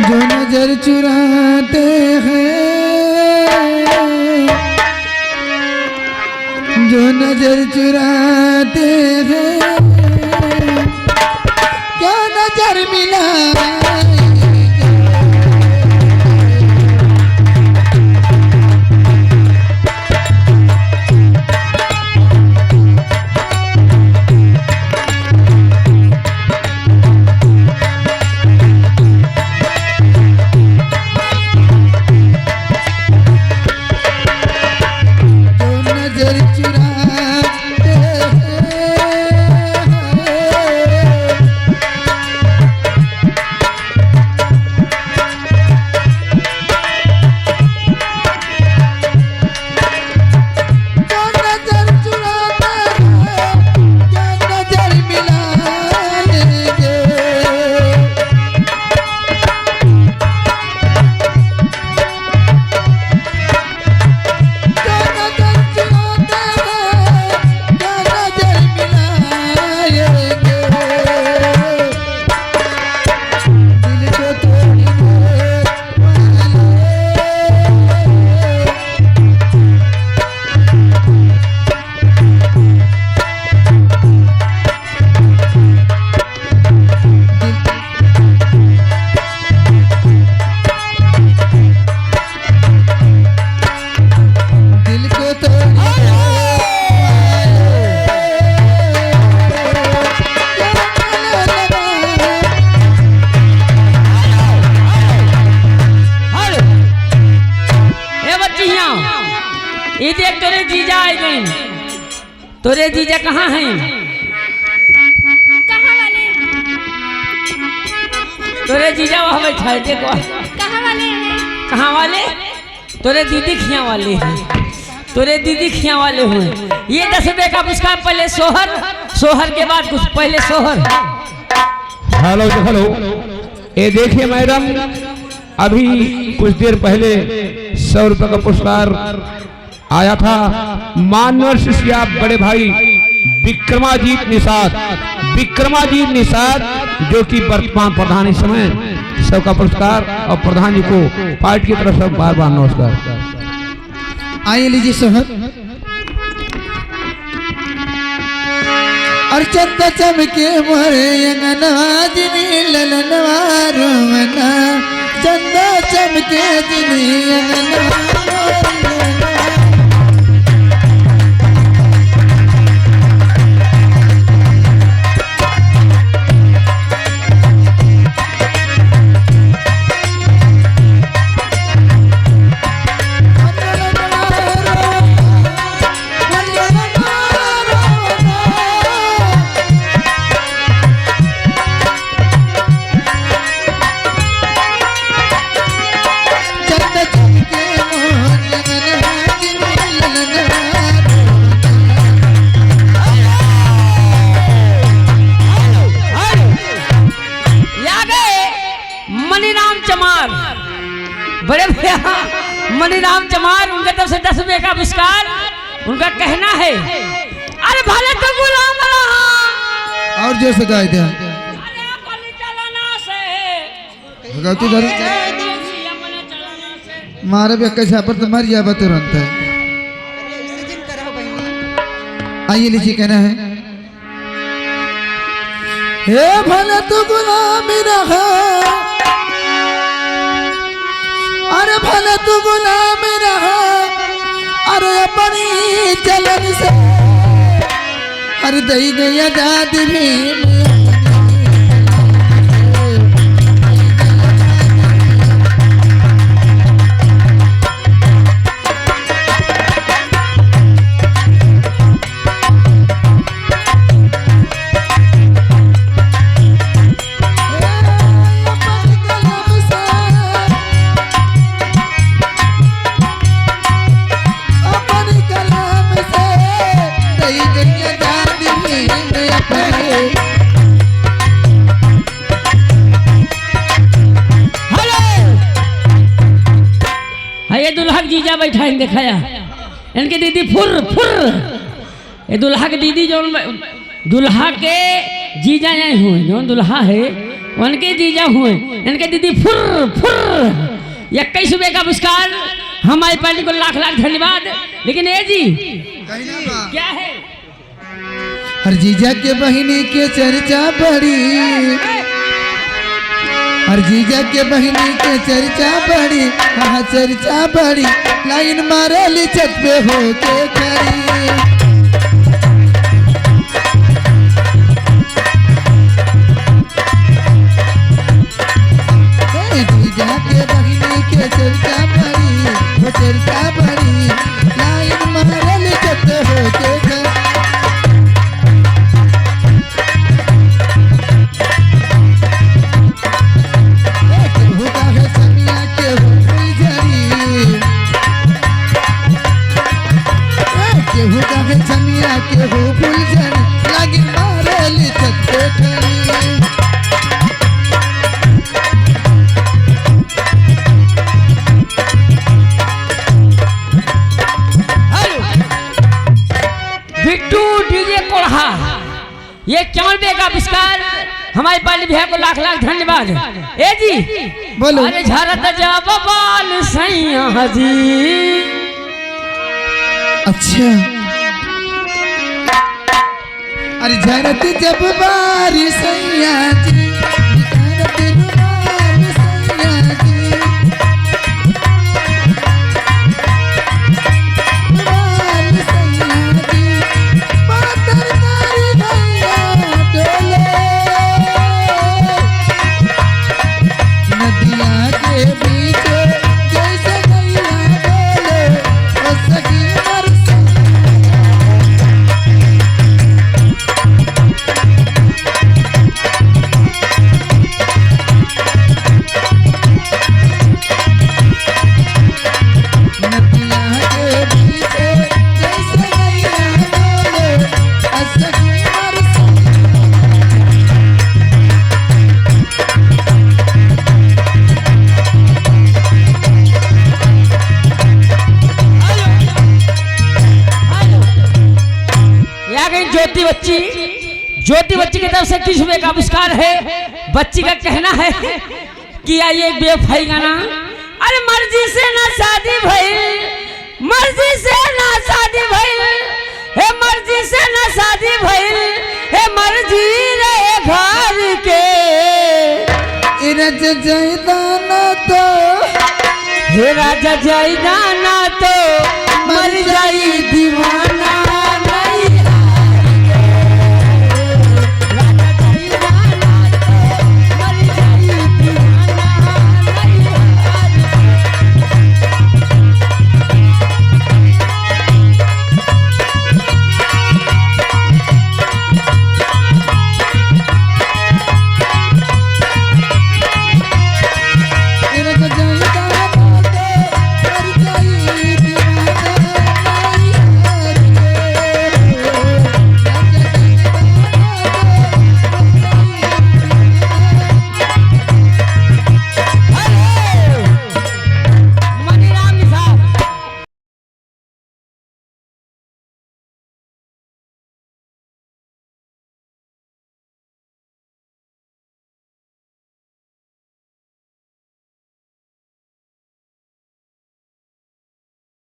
जो नजर चुराते हैं, जो नजर चुराते हैं, क्या नजर मिला तोरे जीजा कहाँ हैं? कहाँ वाले? तोरे जीजा वहाँ बैठा है, देखो। कहाँ वाले हैं? कहाँ वाले? तोरे दीदी खिया वाले हैं, तोरे दीदी खिया वाले हुए। ये 10 रुपए का पुरस्कार, पहले सोहर, सोहर के बाद कुछ पहले सोहर। हेलो हेलो, ये देखिए मैडम, अभी कुछ देर पहले 100 रुपए का पुरस्कार आया था मानवर शिष्या बड़े भाई विक्रमाजीत निषाद, विक्रमाजीत निषाद, जो कि वर्तमान प्रधान इस समय सबका पुरस्कार, और प्रधान जी को पार्टी की तरफ से बार बार नमस्कार। आइए लीजिए सोहर। और चंदा चमके मोरे अंगनवाज ललनवा रोमना, चंदा चमके दिनी अंगनवा। बड़े भैया मणिराम चमार, उनके तरफ से 10 रुपए का पुरस्कार। उनका कहना है, अरे भले तो गुलाम रहा, और जो से गाय दे, अरे अपनी चलना से गलती धरी मारे भी कैसा पर तो मर जाए तुरंत है। आइए लीजिए, कहना है, हे भले तो गुलाम रहा, अरे भले तू गुलाम रहा, अरे अपनी चलन से, अरे दई गई आजाद भी। जीजा बैठा है, दिखाया इनके दीदी फुर फुर, ये दुल्हा के दीदी जो दुल्हा के जीजा आए हुए, जो दुल्हा है उनके जीजा हुए, इनके दीदी फुर फुर 21 रुपए का पुरस्कार। हमारी पार्टी को लाख लाख धन्यवाद। लेकिन ए जी क्या है, हर जीजा के बहिनी के चर्चा बड़ी, हर जीजा के बहिनी के चर्चा बड़ी, हाँ चर्चा बड़ी, लाइन मारली छत पे होके खड़ी। जीजा के बहिनी के चर्चा बड़ी, वो चर्चा बड़ी, लाइन मारली छत पे होके खड़ी। केहू कहे छमिया केहू फुलझड़ी, लागी मारली छत पे खड़ी। बिट्टू डीजे कोढ़ा ये 51 रुपए का पुरस्कार। हमारी पार्टी भैया को लाख लाख धन्यवाद। ए जी बोलो। अरे झरत जा बबाल सैया जी। अच्छा अरे झरत जब बारिश सैया जी, झरत रुमाल सैया जी, रुमाल सैया जी, पातर तारी भैया डोले, नदिया के बीच जैसे गैया डोले, ओ सखी ज्योति बच्ची की तरफ से 30 रुपए का पुरस्कार है। बच्ची का कहना है कि आइए एक बेवफाई गाना। अरे मर्जी से ना शादी भइल, मर्जी से ना शादी भइल, हे मर्जी से ना शादी भइल, हे मर्जी रे घर के, इरज जयदाना तो, हे राजा जयदाना तो मर जाई दीवाना।